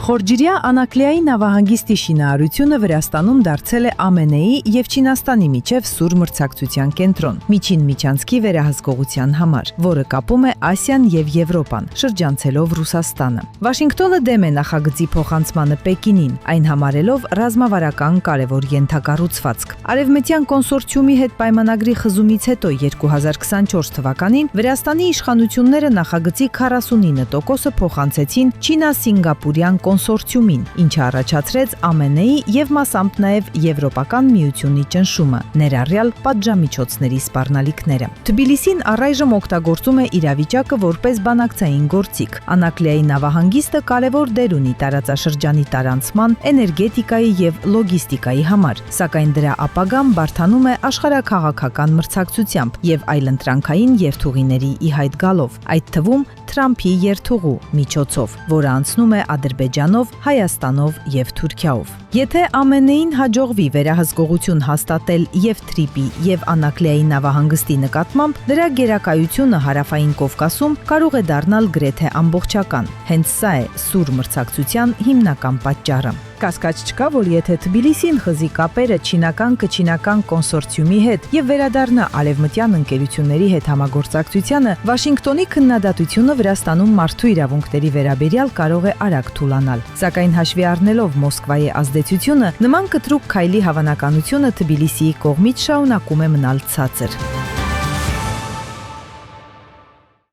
Խորջիրյա Անաքլեայի նավահանգիստի շինարարությունը Վրաստանում դարձել է ԱՄՆ-ի և Չինաստանի միջև սուր մրցակցության կենտրոն, միջին միջանցքի վերահսկողության համար, որը կապում է Ասիան և Եվրոպան, շրջանցելով Ռուսաստանը։ Վաշինգտոնը դեմ է նախագծի փոխանցմանը Պեկինին, այն համարելով ռազմավարական կարևոր ենթակառուցվածք։ Արևմտյան կոնսորցիումի հետ պայմանագրի խզումից հետո 2024 թվականին Վրաստանի իշխանությունները նախագծի 49%-ը փոխանցեցին Չինա-Սինգապուրյան կոնսորցիումին, ինչը առաջացրեց ԱՄՆ-ի և մասամբ նաև Եվրոպական միությունի ճնշումը, ներառյալ պատժամիջոցների սպառնալիքները։ Թբիլիսին առայժմ օգտագործում է իրավիճակը որպես բանակցային գործիք։ Անաքլեայի նավահանգիստը կարևոր դեր ունի տարածաշրջանի տարանցման, էներգետիկայի և լոգիստիկայի համար, սակայն դրա ապագան բարդանում է աշխարհաքաղաքական մրցակցությամբ և այլընտրանքային երթուղիների ի հայտ գալով, այդ թվում Թրամփի երթուղու միջոցով, որը անցնում է Ադրբեջանով, Հայաստանով և Թուրքիայով։ Եթե ԱՄՆ-ին հաջողվի վերահսկողություն հաստատել և Թրիպի և Անաքլեայի նավահանգստի նկատմամբ, դրա գերակայությունը Հարավային Կովկասում կարող է դառնալ գրեթե ամբողջական։ Հենց սա է սուր մրցակցության հիմնական պատճառը։ Կասկած չկա, որ եթե Թբիլիսին խզի կապերը չինական կոնսորցիումի հետ և վերադառնա արևմտյան ընկերությունների հետ համագործակցությանը, Վաշինգտոնի քննադատությունը Վրաստանում մարդու իրավունքների վերաբերյալ կարող է արագ թուլանալ։ Սակայն հաշվի առնելով Մոսկվայի ազդեցությունը, նման կտրուկ քայլի հավանականությունը Թբիլիսիի կողմից շարունակում է մնալ ցածր։